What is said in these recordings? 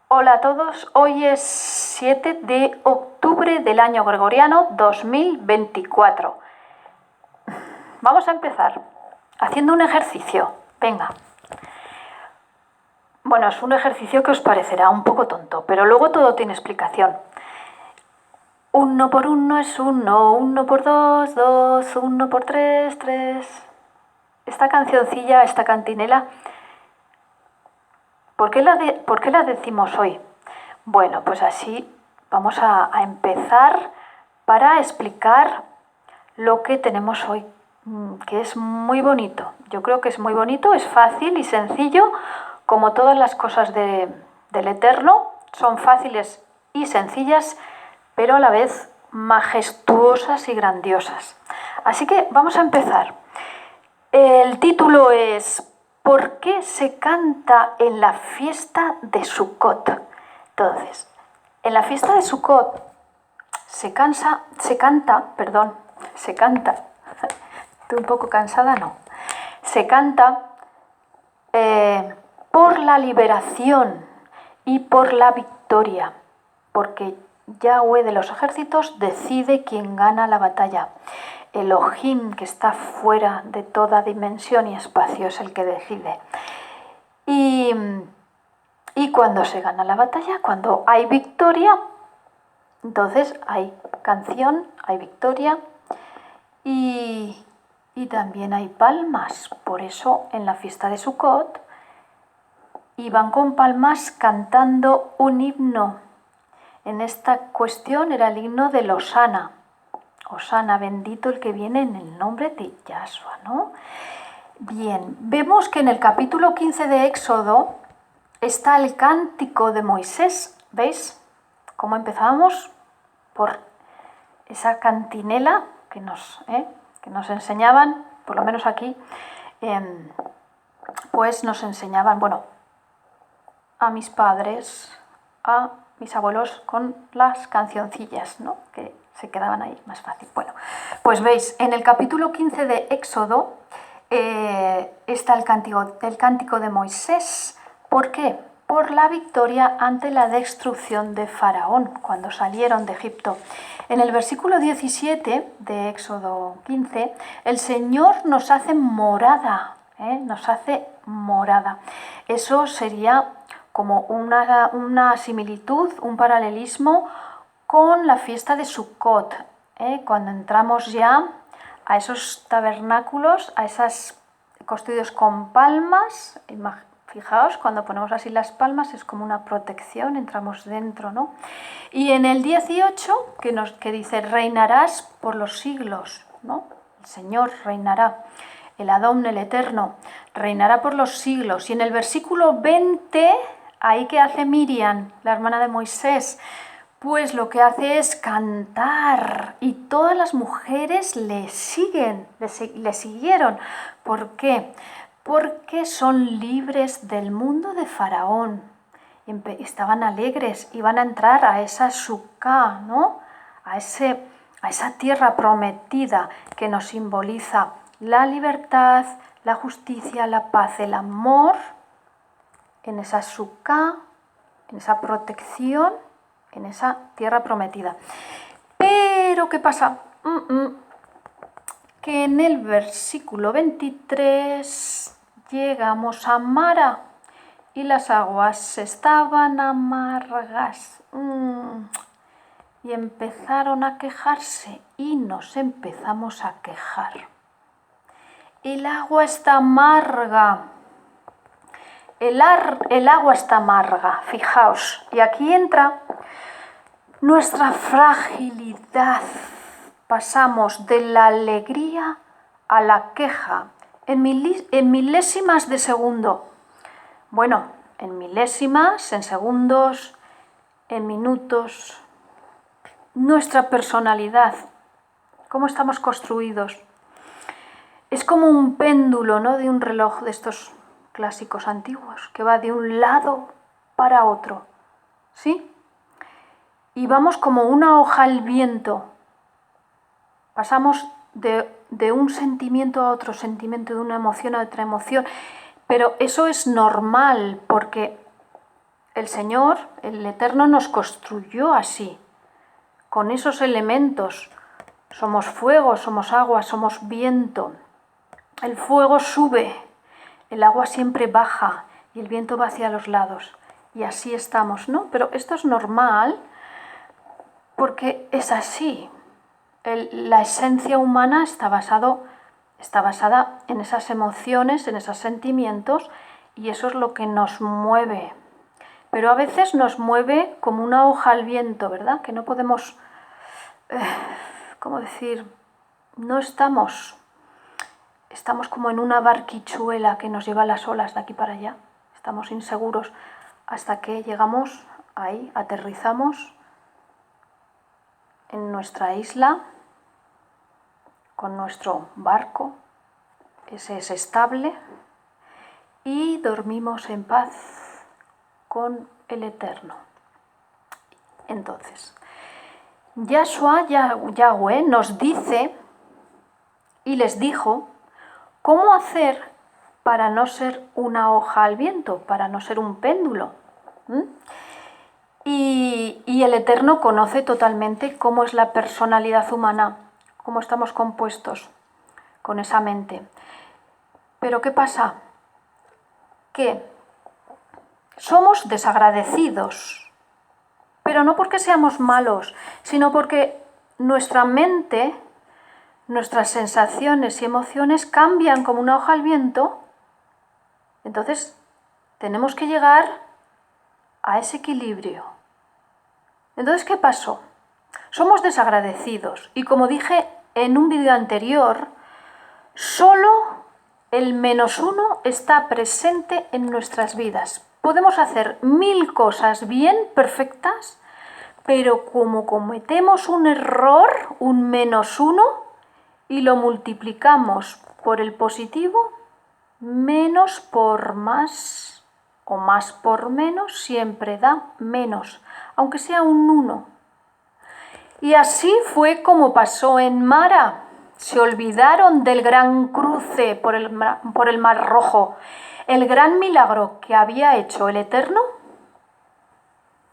Hola a todos, hoy es 7 de octubre del año gregoriano 2024. Vamos a empezar haciendo un ejercicio. Venga. Bueno, es un ejercicio que os parecerá un poco tonto, pero luego todo tiene explicación. 1 por 1 es 1, 1 por 2, 2, 1 por 3, 3. Esta cancioncilla, esta cantinela, ¿por qué la decimos hoy? Bueno, pues así vamos a empezar para explicar lo que tenemos hoy, que es muy bonito. Yo creo que es muy bonito, es fácil y sencillo, como todas las cosas del Eterno, son fáciles y sencillas, pero a la vez majestuosas y grandiosas. Así que vamos a empezar. El título es ¿Por qué se canta en la fiesta de Sukkot? Entonces, en la fiesta de Sukkot se canta, estoy un poco cansada, no, se canta por la liberación y por la victoria, porque Yahweh de los ejércitos decide quién gana la batalla. Elohim, que está fuera de toda dimensión y espacio, es el que decide. Y cuando se gana la batalla, cuando hay victoria, entonces hay canción, hay victoria y también hay palmas. Por eso en la fiesta de Sukkot iban con palmas cantando un himno. En esta cuestión era el himno del Hosana. Hosana, bendito el que viene en el nombre de Yahshua, ¿no? Bien, vemos que en el capítulo 15 de Éxodo está el cántico de Moisés. ¿Veis cómo empezábamos? Por esa cantinela que nos enseñaban, por lo menos aquí, pues nos enseñaban, bueno, a mis padres, a mis abuelos con las cancioncillas, ¿no? Que se quedaban ahí más fácil. Bueno, pues veis, en el capítulo 15 de Éxodo está el cántico de Moisés. ¿Por qué? Por la victoria ante la destrucción de Faraón, cuando salieron de Egipto. En el versículo 17 de Éxodo 15, el Señor nos hace morada, nos hace morada. Eso sería como una similitud, un paralelismo con la fiesta de Sukkot, cuando entramos ya a esos tabernáculos, a esos construidos con palmas. Fijaos, cuando ponemos así las palmas es como una protección, entramos dentro, ¿no? Y en el 18, que dice, reinarás por los siglos, ¿no? El Señor reinará, el Adón, el Eterno, reinará por los siglos. Y en el versículo 20, ahí que hace Miriam, la hermana de Moisés, pues lo que hace es cantar y todas las mujeres le siguieron. ¿Por qué? Porque son libres del mundo de Faraón. Estaban alegres, iban a entrar a esa Sukkah, ¿no? A esa tierra prometida que nos simboliza la libertad, la justicia, la paz, el amor, en esa Sukkah, en esa protección, en esa tierra prometida. Pero, ¿qué pasa? Que en el versículo 23 llegamos a Mara y las aguas estaban amargas. Y empezaron a quejarse y nos empezamos a quejar. El agua está amarga. El agua está amarga, fijaos. Y aquí entra nuestra fragilidad. Pasamos de la alegría a la queja en milésimas de segundo. Bueno, en milésimas, en segundos, en minutos. Nuestra personalidad, cómo estamos construidos. Es como un péndulo, ¿no? De un reloj de estos clásicos antiguos, que va de un lado para otro, ¿sí? Y vamos como una hoja al viento. Pasamos de un sentimiento a otro sentimiento, de una emoción a otra emoción. Pero eso es normal, porque el Señor, el Eterno, nos construyó así, con esos elementos. Somos fuego, somos agua, somos viento. El fuego sube, el agua siempre baja y el viento va hacia los lados. Y así estamos, ¿no? Pero esto es normal porque es así. La esencia humana está basada en esas emociones, en esos sentimientos, y eso es lo que nos mueve. Pero a veces nos mueve como una hoja al viento, ¿verdad? Que no podemos, ¿cómo decir? No estamos como en una barquichuela que nos lleva las olas de aquí para allá. Estamos inseguros hasta que llegamos ahí, aterrizamos en nuestra isla con nuestro barco, ese es estable, y dormimos en paz con el Eterno. Entonces, Yahweh nos dice y les dijo cómo hacer para no ser una hoja al viento, para no ser un péndulo. Y el Eterno conoce totalmente cómo es la personalidad humana, cómo estamos compuestos con esa mente. Pero ¿qué pasa? Que somos desagradecidos, pero no porque seamos malos, sino porque nuestra mente, nuestras sensaciones y emociones cambian como una hoja al viento. Entonces tenemos que llegar a ese equilibrio. Entonces, ¿qué pasó? Somos desagradecidos y, como dije en un vídeo anterior, solo el -1 está presente en nuestras vidas. Podemos hacer 1000 cosas bien, perfectas, pero como cometemos un error, un -1, y lo multiplicamos por el positivo, menos por más o más por menos siempre da menos, aunque sea un 1. Y así fue como pasó en Mara. Se olvidaron del gran cruce por el Mar Rojo, el gran milagro que había hecho el Eterno.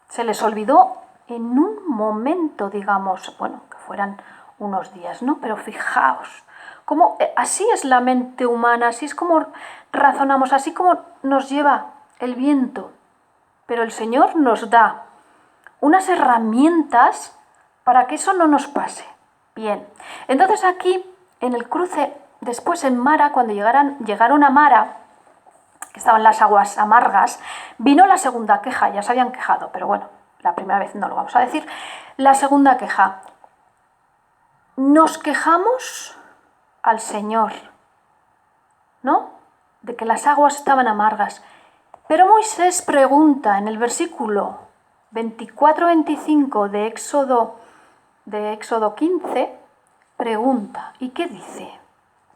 Se les olvidó en un momento, digamos, bueno, que fueran unos días, ¿no? Pero fijaos, cómo así es la mente humana, así es como razonamos, así como nos lleva el viento. Pero el Señor nos da unas herramientas para que eso no nos pase. Bien, entonces aquí en el cruce, después en Mara, cuando llegaron a Mara, que estaban las aguas amargas, vino la segunda queja. Ya se habían quejado, pero bueno, la primera vez no lo vamos a decir. La segunda queja. Nos quejamos al Señor, ¿no? De que las aguas estaban amargas. Pero Moisés pregunta en el versículo 24-25 de Éxodo 15, pregunta, ¿y qué dice?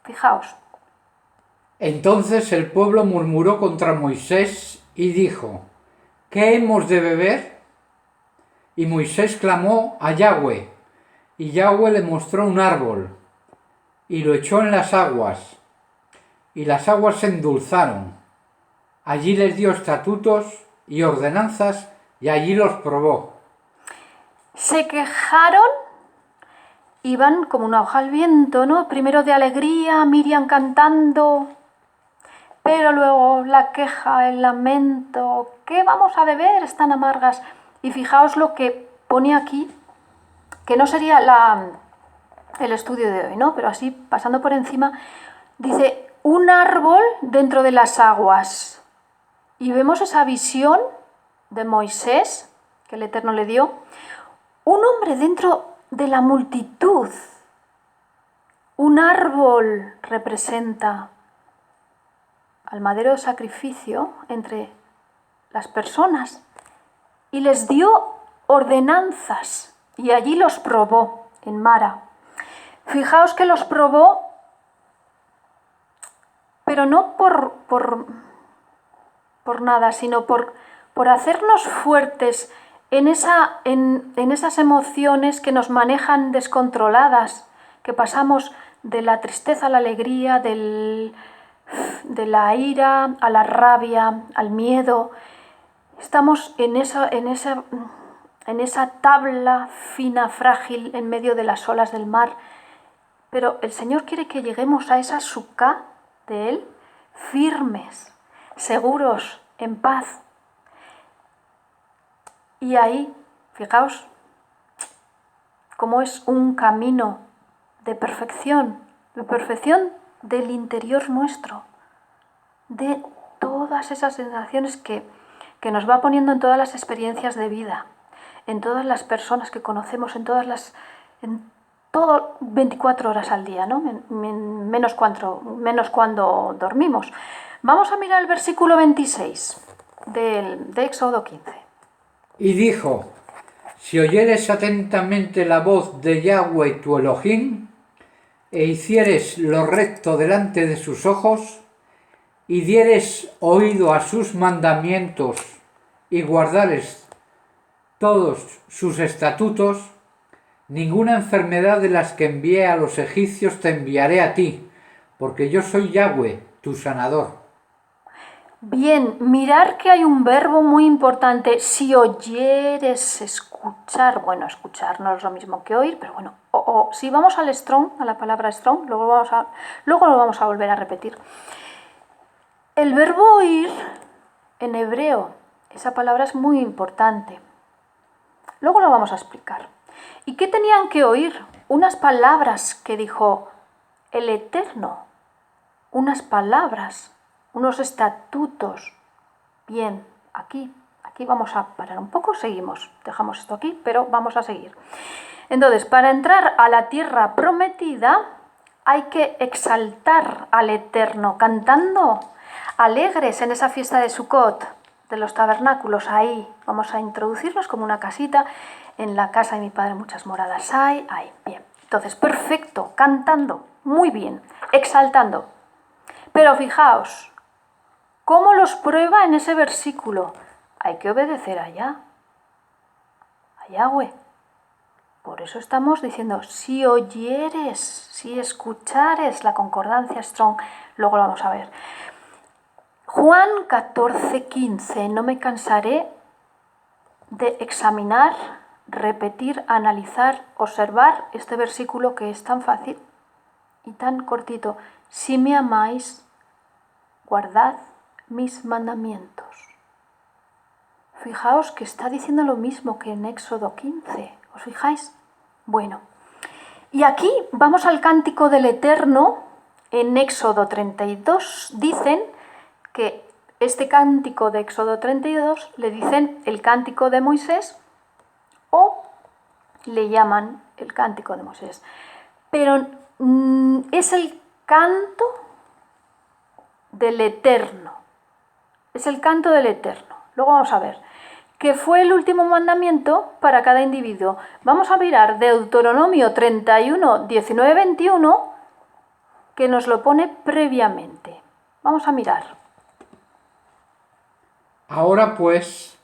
Fijaos. Entonces el pueblo murmuró contra Moisés y dijo: ¿qué hemos de beber? Y Moisés clamó a Yahweh, y Yahweh le mostró un árbol, y lo echó en las aguas, y las aguas se endulzaron. Allí les dio estatutos y ordenanzas, y allí los probó. Se quejaron, iban como una hoja al viento, ¿no? Primero de alegría, Miriam cantando, pero luego la queja, el lamento, ¿qué vamos a beber? Están amargas. Y fijaos lo que pone aquí, que no sería el estudio de hoy, ¿no? Pero así, pasando por encima, dice, un árbol dentro de las aguas. Y vemos esa visión de Moisés, que el Eterno le dio, un hombre dentro de la multitud. Un árbol representa al madero de sacrificio entre las personas y les dio ordenanzas y allí los probó en Mara. Fijaos que los probó, pero no por nada, sino por hacernos fuertes en esas emociones que nos manejan descontroladas, que pasamos de la tristeza a la alegría, de la ira a la rabia, al miedo. Estamos en esa tabla fina, frágil, en medio de las olas del mar, pero el Señor quiere que lleguemos a esa suká de Él, firmes, seguros, en paz. Y ahí, fijaos, cómo es un camino de perfección del interior nuestro, de todas esas sensaciones que nos va poniendo en todas las experiencias de vida, en todas las personas que conocemos, en todo 24 horas al día, ¿no? menos cuando dormimos. Vamos a mirar el versículo 26 de Éxodo 15. Y dijo: si oyeres atentamente la voz de Yahweh tu Elohim, e hicieres lo recto delante de sus ojos, y dieres oído a sus mandamientos, y guardares todos sus estatutos, ninguna enfermedad de las que envié a los egipcios te enviaré a ti, porque yo soy Yahweh, tu sanador. Bien, mirar que hay un verbo muy importante. Si oyeres, escuchar. Bueno, escuchar no es lo mismo que oír, pero bueno. Si vamos al strong, a la palabra strong, luego lo vamos a volver a repetir. El verbo oír en hebreo, esa palabra es muy importante. Luego lo vamos a explicar. ¿Y qué tenían que oír? Unas palabras que dijo el Eterno. Unas palabras, unos estatutos. Bien, aquí vamos a parar un poco, seguimos. Dejamos esto aquí, pero vamos a seguir. Entonces, para entrar a la tierra prometida, hay que exaltar al Eterno, cantando alegres en esa fiesta de Sukkot, de los tabernáculos. Ahí vamos a introducirnos como una casita. En la casa de mi padre muchas moradas hay. Ahí, bien. Entonces, perfecto, cantando, muy bien, exaltando. Pero fijaos, ¿cómo los prueba en ese versículo? Hay que obedecer a Yahweh. Por eso estamos diciendo, si oyeres, si escuchares, la concordancia Strong, luego lo vamos a ver. Juan 14:15, no me cansaré de examinar, repetir, analizar, observar este versículo que es tan fácil y tan cortito. Si me amáis, guardad mis mandamientos. Fijaos que está diciendo lo mismo que en Éxodo 15. ¿Os fijáis? Bueno, y aquí vamos al cántico del Eterno. En Éxodo 32 dicen que este cántico de Éxodo 32 le dicen el cántico de Moisés o le llaman el cántico de Moisés. Pero es el canto del Eterno. Es el canto del Eterno. Luego vamos a ver que fue el último mandamiento para cada individuo. Vamos a mirar Deuteronomio 31, 19, 21, que nos lo pone previamente. Vamos a mirar. Ahora pues,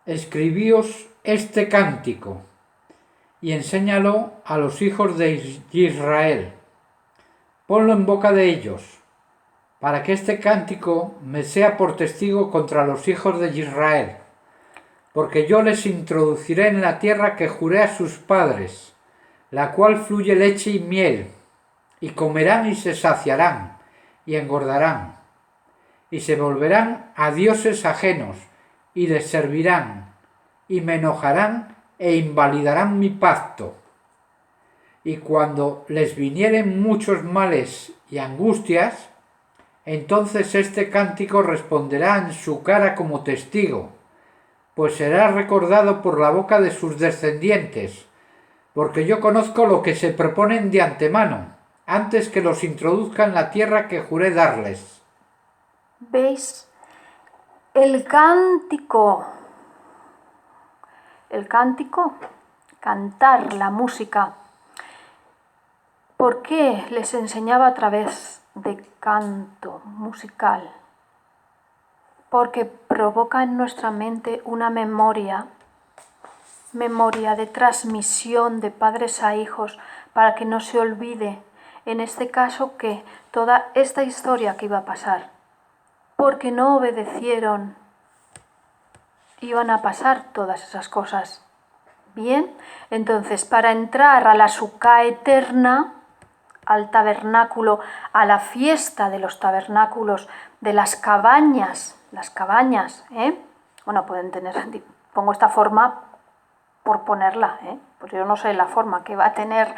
escribíos este cántico y enséñalo a los hijos de Israel. Ponlo en boca de ellos, para que este cántico me sea por testigo contra los hijos de Israel, porque yo les introduciré en la tierra que juré a sus padres, la cual fluye leche y miel, y comerán y se saciarán, y engordarán, y se volverán a dioses ajenos, y les servirán, y me enojarán e invalidarán mi pacto. Y cuando les vinieren muchos males y angustias, entonces este cántico responderá en su cara como testigo, pues será recordado por la boca de sus descendientes, porque yo conozco lo que se proponen de antemano, antes que los introduzca en la tierra que juré darles. ¿Veis? El cántico, cantar, la música. ¿Por qué les enseñaba a través de canto musical? Porque provoca en nuestra mente una memoria de transmisión de padres a hijos, para que no se olvide, en este caso, que toda esta historia que iba a pasar, porque no obedecieron iban a pasar todas esas cosas. Bien, entonces para entrar a la Sukkah eterna, al tabernáculo, a la fiesta de los tabernáculos, de las cabañas, bueno, pueden tener, pongo esta forma por ponerla, pues yo no sé la forma que va a tener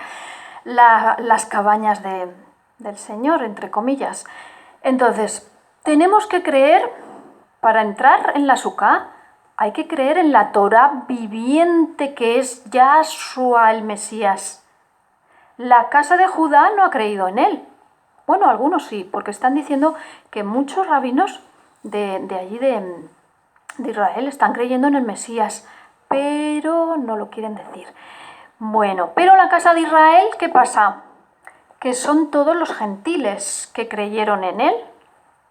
las cabañas del Señor, entre comillas. Entonces, tenemos que creer, para entrar en la Sukkah, hay que creer en la Torá viviente que es Yahshua el Mesías. La casa de Judá no ha creído en él. Bueno, algunos sí, porque están diciendo que muchos rabinos de allí de Israel están creyendo en el Mesías, pero no lo quieren decir. Bueno, pero la casa de Israel, ¿qué pasa? Que son todos los gentiles que creyeron en él,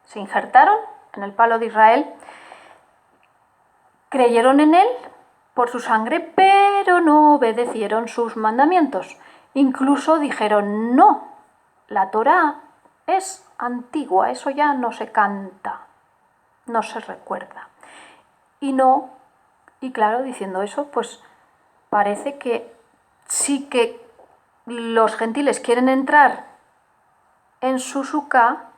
se injertaron en el palo de Israel, creyeron en él por su sangre, pero no obedecieron sus mandamientos. Incluso dijeron, no, la Torá es antigua, eso ya no se canta, no se recuerda. Y claro, diciendo eso, pues parece que sí que los gentiles quieren entrar en su Sukkah,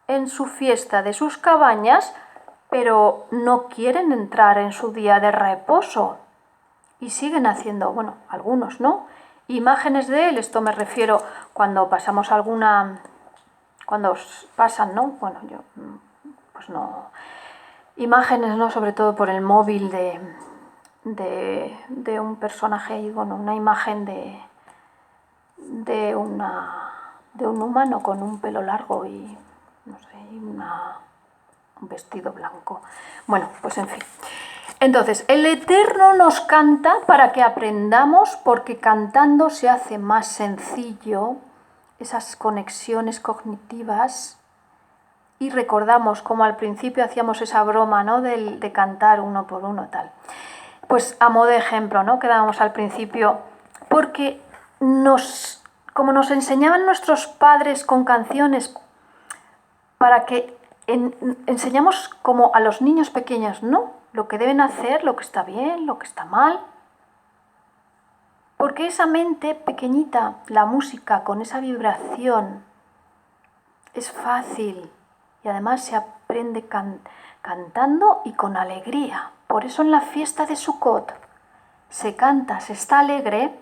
en su fiesta de sus cabañas, pero no quieren entrar en su día de reposo. Y siguen haciendo, bueno, algunos, ¿no? Imágenes de él, esto me refiero cuando pasamos cuando pasan, ¿no? Bueno, yo, pues no, imágenes, ¿no? Sobre todo por el móvil de un personaje, bueno, una imagen de un humano con un pelo largo y, no sé, un vestido blanco. Bueno, pues en fin. Entonces, el Eterno nos canta para que aprendamos, porque cantando se hace más sencillo esas conexiones cognitivas y recordamos como al principio hacíamos esa broma, ¿no? de cantar uno por uno, tal. Pues a modo de ejemplo, ¿no? Quedábamos al principio, porque como nos enseñaban nuestros padres con canciones, para que enseñamos como a los niños pequeños, ¿no? Lo que deben hacer, lo que está bien, lo que está mal. Porque esa mente pequeñita, la música con esa vibración, es fácil y además se aprende cantando y con alegría. Por eso en la fiesta de Sukkot se canta, se está alegre,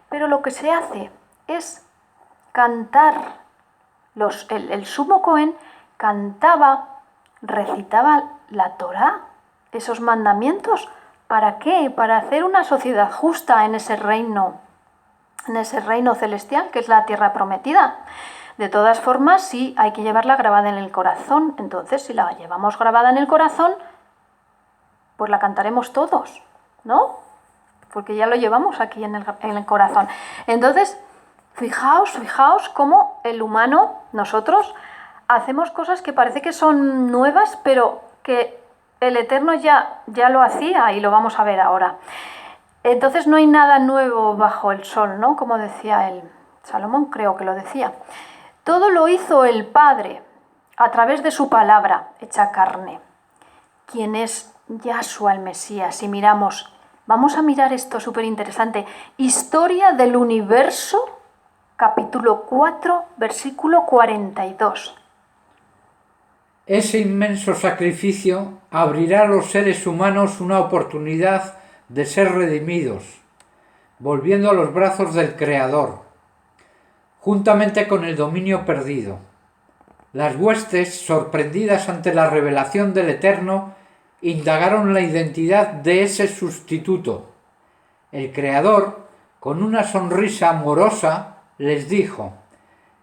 pero lo que se hace es cantar. El sumo Cohen cantaba, recitaba la Torá, esos mandamientos. ¿Para qué? Para hacer una sociedad justa en ese reino celestial que es la tierra prometida. De todas formas, sí, hay que llevarla grabada en el corazón. Entonces, si la llevamos grabada en el corazón, pues la cantaremos todos, ¿no? Porque ya lo llevamos aquí en el corazón. Entonces, fijaos cómo el humano, nosotros, hacemos cosas que parece que son nuevas, pero que el Eterno ya lo hacía y lo vamos a ver ahora. Entonces no hay nada nuevo bajo el sol, ¿no? Como decía Salomón, creo que lo decía. Todo lo hizo el Padre a través de su palabra hecha carne, quien es Yahshua el Mesías. Y vamos a mirar esto súper interesante. Historia del universo, capítulo 4, versículo 42. Ese inmenso sacrificio abrirá a los seres humanos una oportunidad de ser redimidos, volviendo a los brazos del Creador, juntamente con el dominio perdido. Las huestes, sorprendidas ante la revelación del Eterno, indagaron la identidad de ese sustituto. El Creador, con una sonrisa amorosa, les dijo: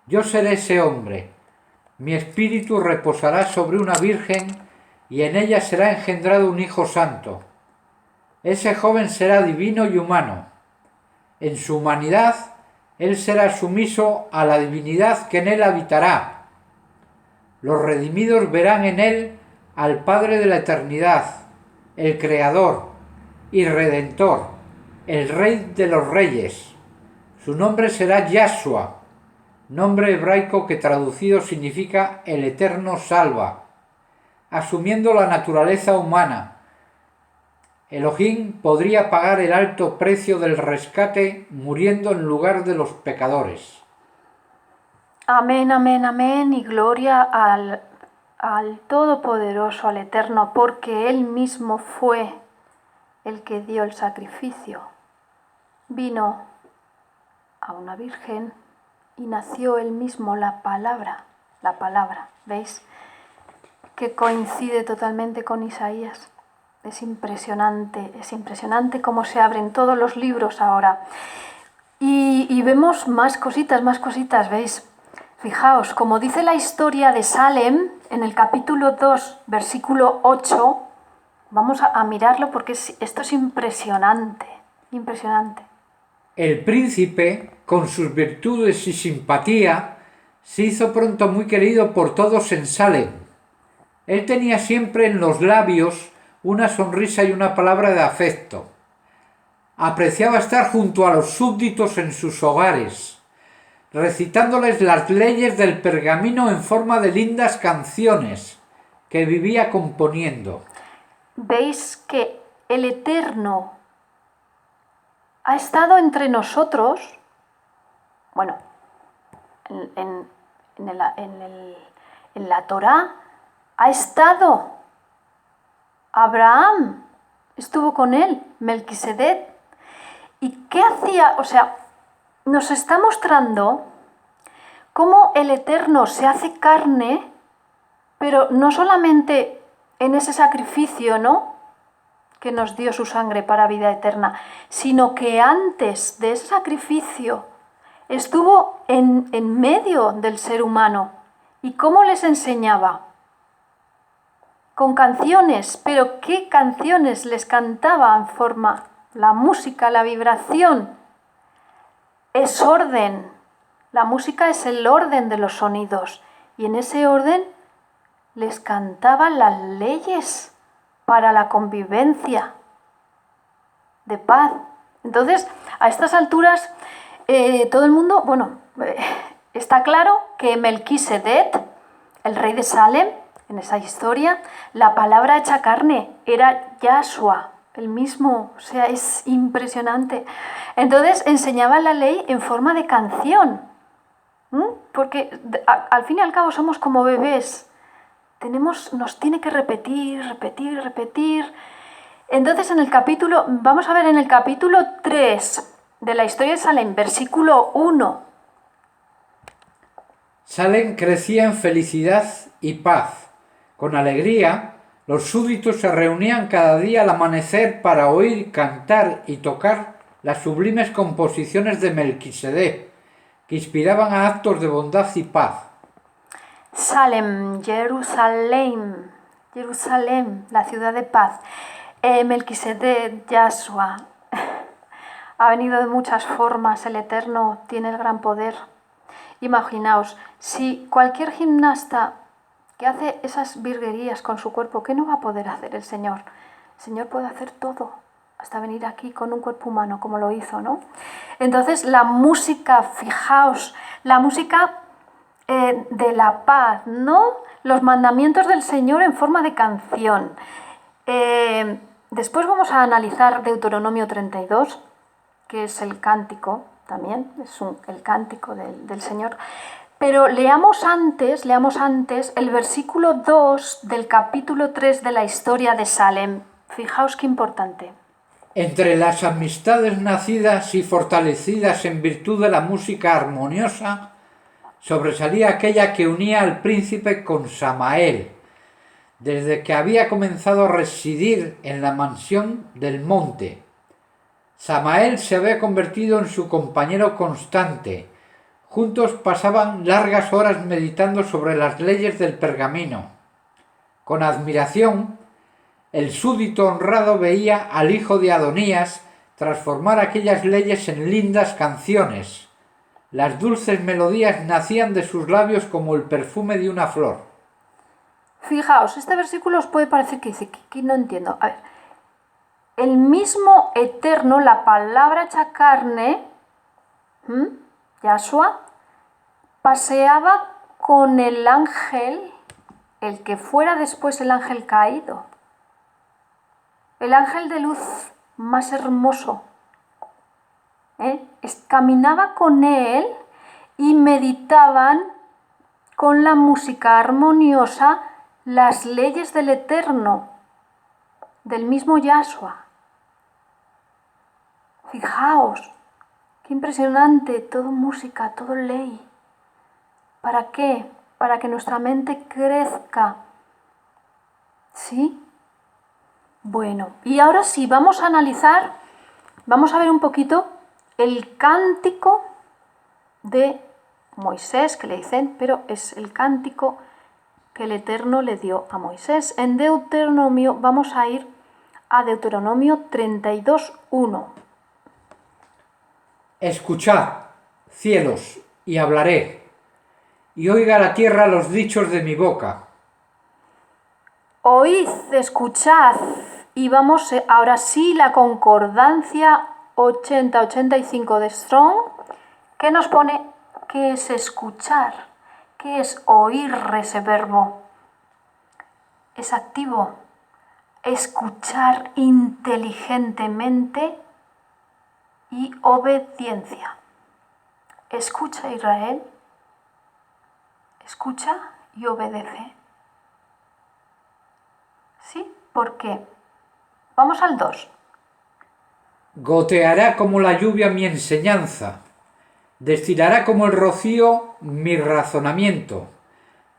«Yo seré ese hombre. Mi espíritu reposará sobre una virgen y en ella será engendrado un hijo santo. Ese joven será divino y humano. En su humanidad, él será sumiso a la divinidad que en él habitará. Los redimidos verán en él al Padre de la eternidad, el Creador y Redentor, el Rey de los Reyes. Su nombre será Yahshua, nombre hebraico que traducido significa el Eterno salva, asumiendo la naturaleza humana, Elohim podría pagar el alto precio del rescate muriendo en lugar de los pecadores. Amén, amén, amén, y gloria al Todopoderoso, al Eterno, porque Él mismo fue el que dio el sacrificio. Vino a una virgen y nació Él mismo la palabra, ¿veis? Que coincide totalmente con Isaías. Es impresionante cómo se abren todos los libros ahora. Y vemos más cositas, ¿veis? Fijaos, como dice la historia de Salem, en el capítulo 2, versículo 8, vamos a mirarlo porque esto es impresionante. El príncipe, con sus virtudes y simpatía, se hizo pronto muy querido por todos en Salem. Él tenía siempre en los labios una sonrisa y una palabra de afecto. Apreciaba estar junto a los súbditos en sus hogares, recitándoles las leyes del pergamino en forma de lindas canciones que vivía componiendo. Veis que el Eterno ha estado entre nosotros, bueno, en la Torá ha estado. Abraham estuvo con él, Melquisedec. ¿Y qué hacía? O sea, nos está mostrando cómo el Eterno se hace carne, pero no solamente en ese sacrificio, ¿no?, que nos dio su sangre para vida eterna, sino que antes de ese sacrificio estuvo en medio del ser humano. ¿Y cómo les enseñaba? Con canciones, pero ¿qué canciones les cantaba en forma? La música, la vibración, es orden. La música es el orden de los sonidos. Y en ese orden les cantaba las leyes para la convivencia de paz. Entonces, a estas alturas, todo el mundo, está claro que Melquisedec, el rey de Salem, en esa historia, la palabra hecha carne era Yahshua, el mismo, o sea, es impresionante. Entonces enseñaba la ley en forma de canción, porque al fin y al cabo somos como bebés, nos tiene que repetir. Entonces vamos a ver en el capítulo 3 de la historia de Salem, versículo 1. Salem crecía en felicidad y paz. Con alegría, los súbditos se reunían cada día al amanecer para oír, cantar y tocar las sublimes composiciones de Melquisedec, que inspiraban a actos de bondad y paz. Salem, Jerusalén, la ciudad de paz. Melquisedec, Yahshua. Ha venido de muchas formas, el Eterno tiene el gran poder. Imaginaos, si cualquier gimnasta que hace esas virguerías con su cuerpo, ¿qué no va a poder hacer el Señor? El Señor puede hacer todo, hasta venir aquí con un cuerpo humano, como lo hizo, ¿no? Entonces, la música, fijaos, la música de la paz, ¿no? Los mandamientos del Señor en forma de canción. Después vamos a analizar Deuteronomio 32, que es el cántico también, es el cántico del Señor. Pero leamos antes el versículo 2 del capítulo 3 de la historia de Salem. Fijaos qué importante. Entre las amistades nacidas y fortalecidas en virtud de la música armoniosa, sobresalía aquella que unía al príncipe con Samael, desde que había comenzado a residir en la mansión del monte. Samael se había convertido en su compañero constante. Juntos pasaban largas horas meditando sobre las leyes del pergamino. Con admiración, el súbdito honrado veía al hijo de Adonías transformar aquellas leyes en lindas canciones. Las dulces melodías nacían de sus labios como el perfume de una flor. Fijaos, este versículo os puede parecer que dice que no entiendo. A ver, el mismo Eterno, la palabra hecha carne, Yahshua, paseaba con el ángel, el que fuera después el ángel caído. el ángel de luz más hermoso. Caminaba con él y meditaban con la música armoniosa las leyes del Eterno, del mismo Yahshua. Fijaos, qué impresionante, todo música, todo ley. ¿Para qué? Para que nuestra mente crezca. ¿Sí? Bueno, y ahora sí, vamos a analizar, vamos a ver un poquito el cántico de Moisés, que le dicen, pero es el cántico que el Eterno le dio a Moisés. En Deuteronomio, vamos a ir a Deuteronomio 32:1. Escuchad, cielos, y hablaré, y oiga la tierra los dichos de mi boca. Oíd, escuchad, y vamos ahora sí la concordancia 80-85 de Strong, que nos pone qué es escuchar, qué es oír ese verbo. Es activo, escuchar inteligentemente y obediencia. Escucha, Israel, escucha y obedece. ¿Sí? ¿Por qué? Vamos al 2. Goteará como la lluvia mi enseñanza, destilará como el rocío mi razonamiento,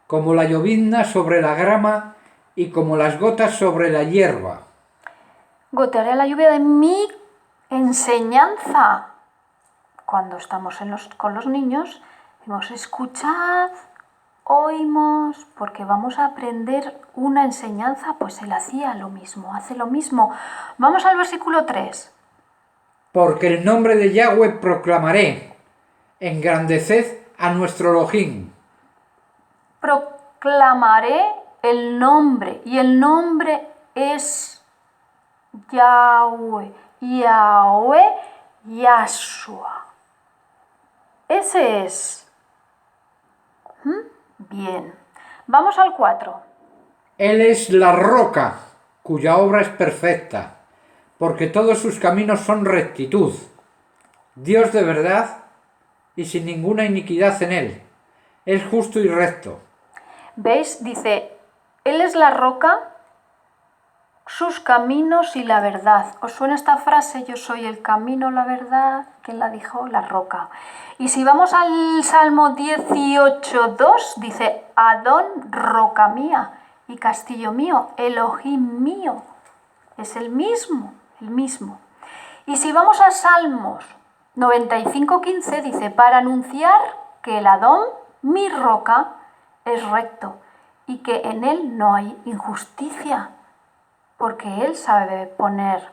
como la llovizna sobre la grama y como las gotas sobre la hierba. Gotearé la lluvia de mi enseñanza. Cuando estamos con los niños, decimos escuchad, oímos, porque vamos a aprender una enseñanza, pues él hacía lo mismo, hace lo mismo. Vamos al versículo 3. Porque el nombre de Yahweh proclamaré, engrandeced a nuestro Elohim. Proclamaré el nombre, y el nombre es Yahweh, Yahweh, Yahshua. Ese es. Bien. Vamos al 4. Él es la roca, cuya obra es perfecta, porque todos sus caminos son rectitud. Dios de verdad y sin ninguna iniquidad en él. Es justo y recto. ¿Veis? Dice, Él es la roca, sus caminos y la verdad. ¿Os suena esta frase? Yo soy el camino, la verdad. ¿Quién la dijo? La roca. Y si vamos al Salmo 18:2, dice, Adón, roca mía y castillo mío, Elohim mío. Es el mismo, el mismo. Y si vamos a Salmos 95:15, dice, para anunciar que el Adón, mi roca, es recto y que en él no hay injusticia, porque él sabe poner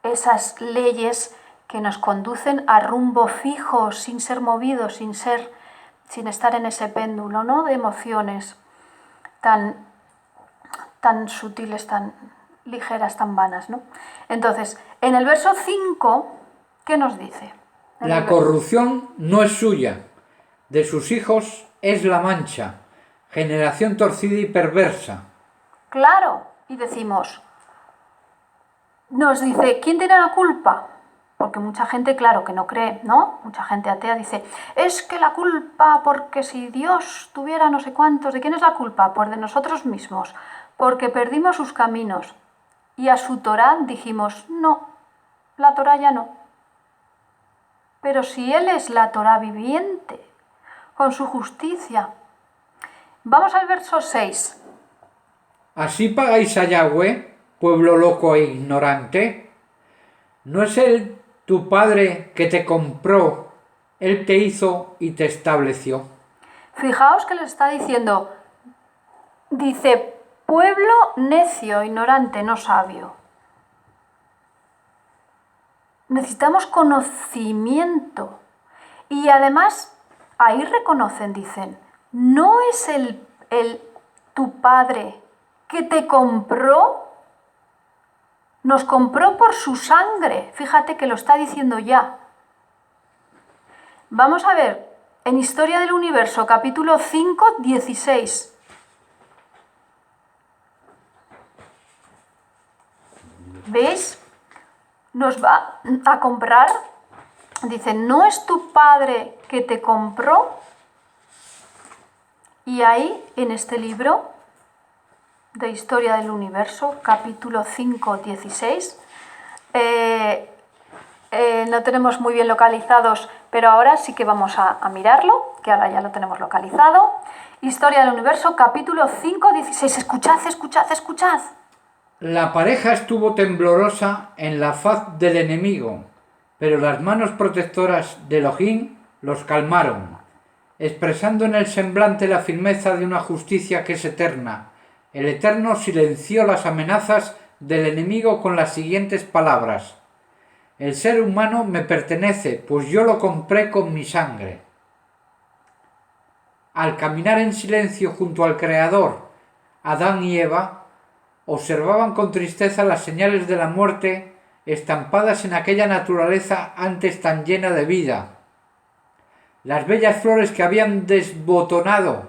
esas leyes que nos conducen a rumbo fijo, sin ser movidos, sin estar en ese péndulo, ¿no?, de emociones tan sutiles, tan ligeras, tan vanas, ¿no? Entonces, en el verso 5, ¿qué nos dice? La corrupción no es suya, de sus hijos es la mancha, generación torcida y perversa. Claro, y decimos, nos dice, ¿quién tiene la culpa? Porque mucha gente, claro, que no cree, ¿no? Mucha gente atea dice, es que la culpa, porque si Dios tuviera no sé cuántos, ¿de quién es la culpa? Pues de nosotros mismos, porque perdimos sus caminos. Y a su Torá dijimos, no, la Torá ya no. Pero si Él es la Torá viviente, con su justicia. Vamos al verso 6. ¿Así pagáis a Yahweh, pueblo loco e ignorante? ¿No es Él tu Padre que te compró, Él te hizo y te estableció? Fijaos que les está diciendo, dice, pueblo necio, ignorante, no sabio. Necesitamos conocimiento. Y además, ahí reconocen, dicen, ¿no es tu Padre que te compró? Nos compró por su sangre. Fíjate que lo está diciendo ya. Vamos a ver, en Historia del Universo, capítulo 5, 16. ¿Veis? Nos va a comprar. Dice, ¿no es tu padre que te compró? Y ahí, en este libro de Historia del Universo, capítulo 5, 16, no tenemos muy bien localizados, pero ahora sí que vamos a mirarlo, que ahora ya lo tenemos localizado. Historia del Universo, capítulo 5, 16. Escuchad, escuchad, escuchad. La pareja estuvo temblorosa en la faz del enemigo, pero las manos protectoras de Elohim los calmaron, expresando en el semblante la firmeza de una justicia que es eterna. El Eterno silenció las amenazas del enemigo con las siguientes palabras: el ser humano me pertenece, pues yo lo compré con mi sangre. Al caminar en silencio junto al Creador, Adán y Eva observaban con tristeza las señales de la muerte estampadas en aquella naturaleza antes tan llena de vida. Las bellas flores que habían desbotonado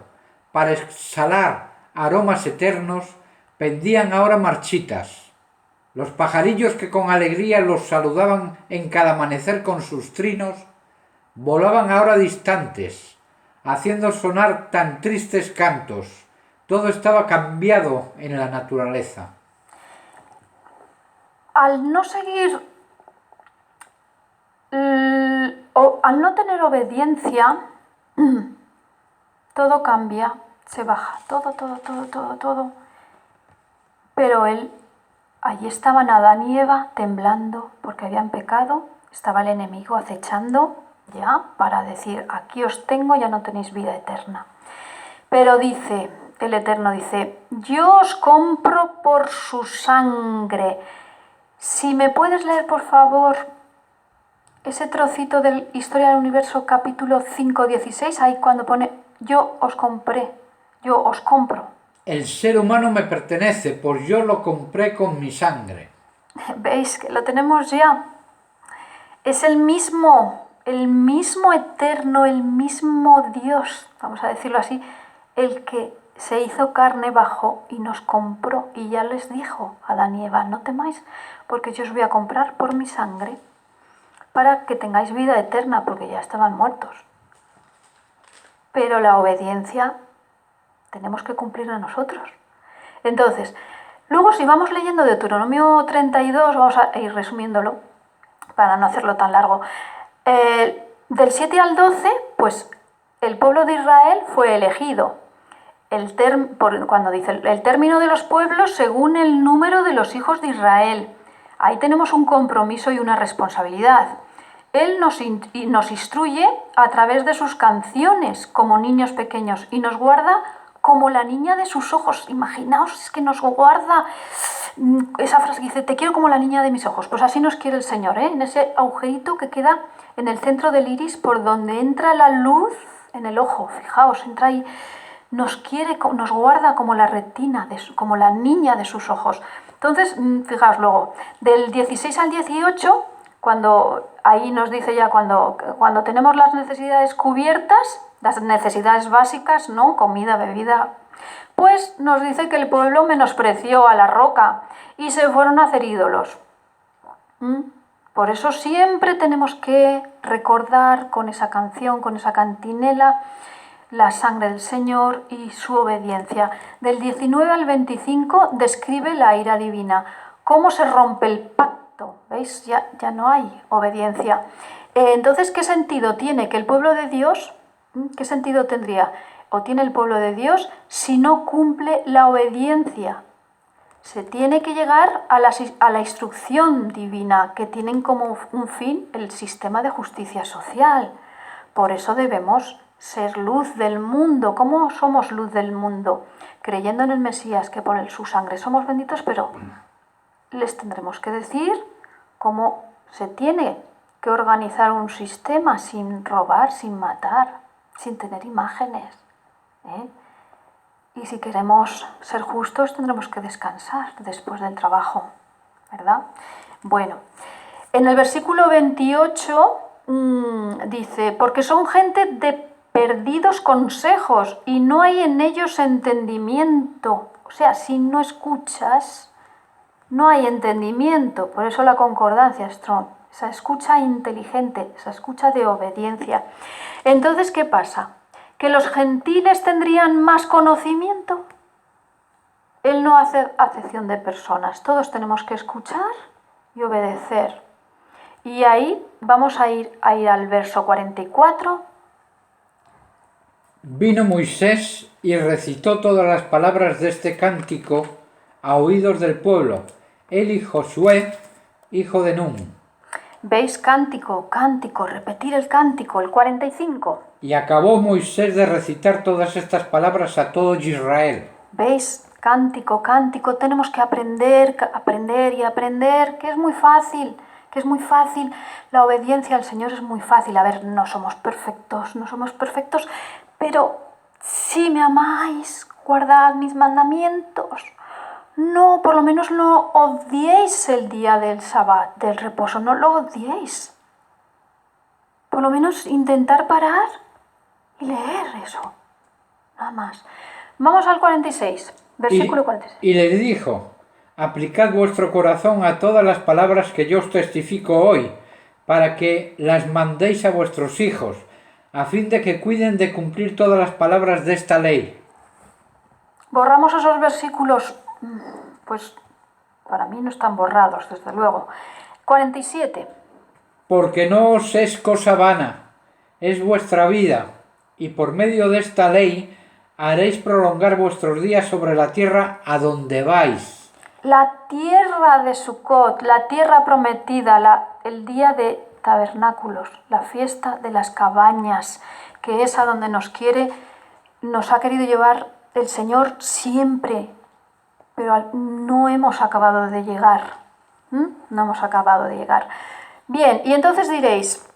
para exhalar aromas eternos pendían ahora marchitas. Los pajarillos que con alegría los saludaban en cada amanecer con sus trinos volaban ahora distantes, haciendo sonar tan tristes cantos. Todo estaba cambiado en la naturaleza. Al no seguir, al no tener obediencia, todo cambia, se baja, todo. Pero allí estaban Adán y Eva temblando porque habían pecado, estaba el enemigo acechando ya para decir, aquí os tengo, ya no tenéis vida eterna. Pero dice, el Eterno dice, yo os compro por su sangre. Si me puedes leer, por favor, ese trocito de Historia del Universo, capítulo 5, 16, ahí cuando pone, yo os compré, yo os compro. El ser humano me pertenece, pues yo lo compré con mi sangre. ¿Veis que lo tenemos ya? Es el mismo Eterno, el mismo Dios, vamos a decirlo así, el que se hizo carne, bajó y nos compró. Y ya les dijo a Adán y Eva, no temáis, porque yo os voy a comprar por mi sangre para que tengáis vida eterna, porque ya estaban muertos. Pero la obediencia tenemos que cumplirla nosotros. Entonces, luego si vamos leyendo Deuteronomio 32, vamos a ir resumiéndolo para no hacerlo tan largo. Del 7 al 12, pues el pueblo de Israel fue elegido. Cuando dice el término de los pueblos según el número de los hijos de Israel. Ahí tenemos un compromiso y una responsabilidad. Él nos instruye a través de sus canciones como niños pequeños y nos guarda como la niña de sus ojos. Imaginaos, es que nos guarda esa frase que dice, te quiero como la niña de mis ojos. Pues así nos quiere el Señor, en ese agujerito que queda en el centro del iris por donde entra la luz en el ojo. Fijaos, entra ahí. Nos quiere, nos guarda como la retina, como la niña de sus ojos. Entonces, fijaos luego, del 16 al 18, cuando ahí nos dice ya cuando tenemos las necesidades cubiertas, las necesidades básicas, ¿no? Comida, bebida, pues nos dice que el pueblo menospreció a la roca y se fueron a hacer ídolos. Por eso siempre tenemos que recordar con esa canción, con esa cantinela, la sangre del Señor y su obediencia. Del 19 al 25 describe la ira divina, cómo se rompe el pacto, ¿veis? Ya no hay obediencia. Entonces, ¿qué sentido tiene que el pueblo de Dios, qué sentido tendría o tiene el pueblo de Dios si no cumple la obediencia? Se tiene que llegar a la instrucción divina, que tienen como un fin el sistema de justicia social. Por eso debemos ser luz del mundo. ¿Cómo somos luz del mundo? Creyendo en el Mesías, que por su sangre somos benditos, pero les tendremos que decir cómo se tiene que organizar un sistema sin robar, sin matar, sin tener imágenes. Y si queremos ser justos, tendremos que descansar después del trabajo, ¿verdad? Bueno, en el versículo 28 dice, porque son gente de perdidos consejos y no hay en ellos entendimiento. O sea, si no escuchas, no hay entendimiento. Por eso la concordancia, Strong, esa escucha inteligente, esa escucha de obediencia. Entonces, ¿qué pasa? ¿Que los gentiles tendrían más conocimiento? Él no hace acepción de personas, todos tenemos que escuchar y obedecer. Y ahí vamos a ir al verso 44. Vino Moisés y recitó todas las palabras de este cántico a oídos del pueblo, él y Josué, hijo de Nun. ¿Veis? Cántico, cántico, repetir el cántico, el 45. Y acabó Moisés de recitar todas estas palabras a todo Israel. ¿Veis? Cántico, cántico, tenemos que aprender, aprender y aprender, que es muy fácil, la obediencia al Señor es muy fácil. A ver, no somos perfectos, pero si me amáis, guardad mis mandamientos. No, por lo menos no odiéis el día del Sabbat, del reposo, no lo odiéis. Por lo menos intentar parar y leer eso, nada más. Vamos al 46. Versículo 46. Y les dijo, aplicad vuestro corazón a todas las palabras que yo os testifico hoy, para que las mandéis a vuestros hijos, a fin de que cuiden de cumplir todas las palabras de esta ley. Borramos esos versículos, pues para mí no están borrados, desde luego. 47. Porque no os es cosa vana, es vuestra vida, y por medio de esta ley haréis prolongar vuestros días sobre la tierra a donde vais. La tierra de Sucot, la tierra prometida, el día de tabernáculos, la fiesta de las cabañas, que es a donde nos ha querido llevar el Señor siempre, pero no hemos acabado de llegar. No hemos acabado de llegar. Bien, y entonces diréis,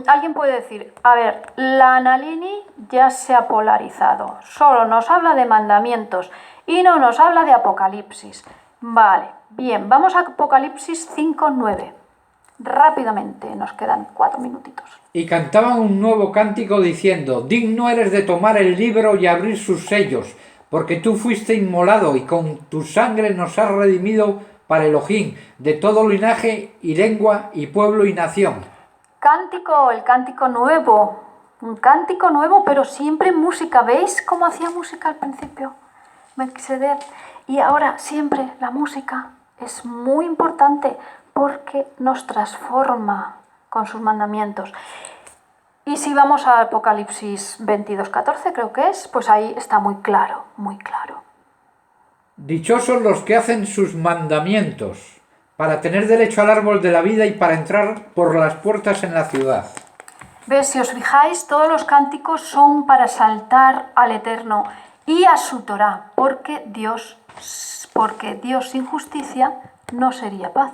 alguien puede decir, a ver, la Analini ya se ha polarizado, solo nos habla de mandamientos y no nos habla de Apocalipsis. Vale, bien, vamos a Apocalipsis 5:9. Rápidamente, nos quedan 4 minutitos. Y cantaban un nuevo cántico diciendo, digno eres de tomar el libro y abrir sus sellos, porque tú fuiste inmolado y con tu sangre nos has redimido para Elohim, de todo linaje y lengua y pueblo y nación. Cántico, el cántico nuevo. Un cántico nuevo, pero siempre música. ¿Veis cómo hacía música al principio? Melquisedec. Y ahora siempre la música es muy importante porque nos transforma con sus mandamientos. Y si vamos a Apocalipsis 22:14, creo que es, pues ahí está muy claro, muy claro. Dichosos los que hacen sus mandamientos, para tener derecho al árbol de la vida y para entrar por las puertas en la ciudad. ¿Ves? Si os fijáis, todos los cánticos son para saltar al Eterno y a su Torá, porque Dios sin justicia no sería paz.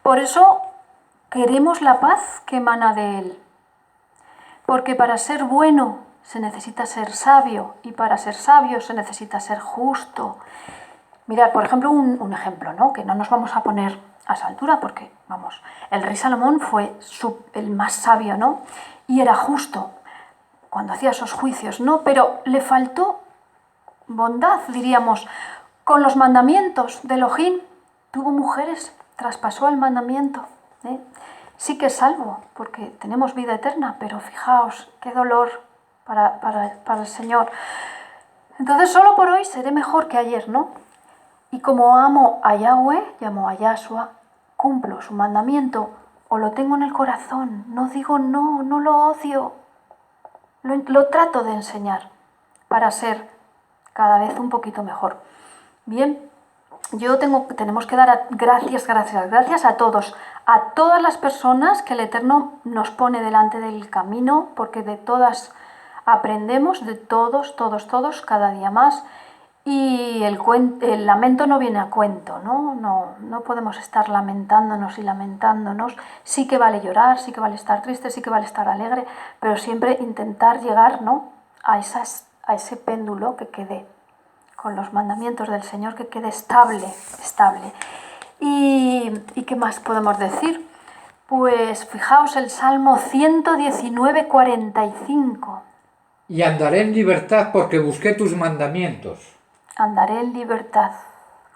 Por eso queremos la paz que emana de Él. Porque para ser bueno se necesita ser sabio y para ser sabio se necesita ser justo. Mirad, por ejemplo, un ejemplo, ¿no? Que no nos vamos a poner a esa altura porque, vamos, el rey Salomón fue el más sabio, ¿no? Y era justo cuando hacía esos juicios, ¿no? Pero le faltó bondad, diríamos, con los mandamientos de Elohim. Tuvo mujeres, traspasó el mandamiento, ¿eh? Sí que es salvo, porque tenemos vida eterna, pero fijaos, qué dolor para el Señor. Entonces, solo por hoy seré mejor que ayer, ¿no? Y como amo a Yahweh, llamo a Yahshua, cumplo su mandamiento, o lo tengo en el corazón, no digo no, no lo odio. Lo trato de enseñar para ser cada vez un poquito mejor. Bien, tenemos que dar gracias a todos, a todas las personas que el Eterno nos pone delante del camino, porque de todas aprendemos, de todos, cada día más. Y el lamento no viene a cuento, ¿no? No podemos estar lamentándonos. Sí que vale llorar, sí que vale estar triste, sí que vale estar alegre, pero siempre intentar llegar, ¿no? a ese péndulo que quede con los mandamientos del Señor, que quede estable. ¿Y qué más podemos decir? Pues fijaos el Salmo 119:45. Y andaré en libertad porque busqué tus mandamientos. Andaré en libertad.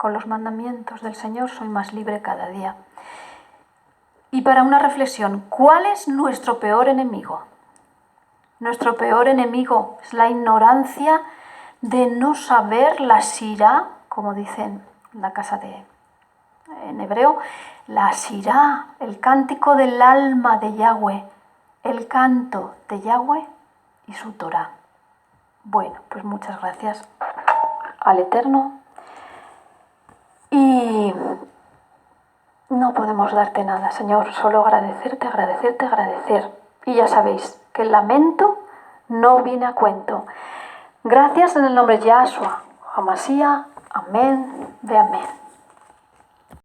Con los mandamientos del Señor soy más libre cada día. Y para una reflexión, ¿cuál es nuestro peor enemigo? Nuestro peor enemigo es la ignorancia de no saber la sirá, como dicen en la casa en hebreo, la sirá, el cántico del alma de Yahweh, el canto de Yahweh y su Torá. Bueno, pues muchas gracias al Eterno y no podemos darte nada, Señor, solo agradecerte, agradecerte, agradecer. Y ya sabéis que el lamento no viene a cuento. Gracias en el nombre de Yahshua, Hamashiach, amén, de amén.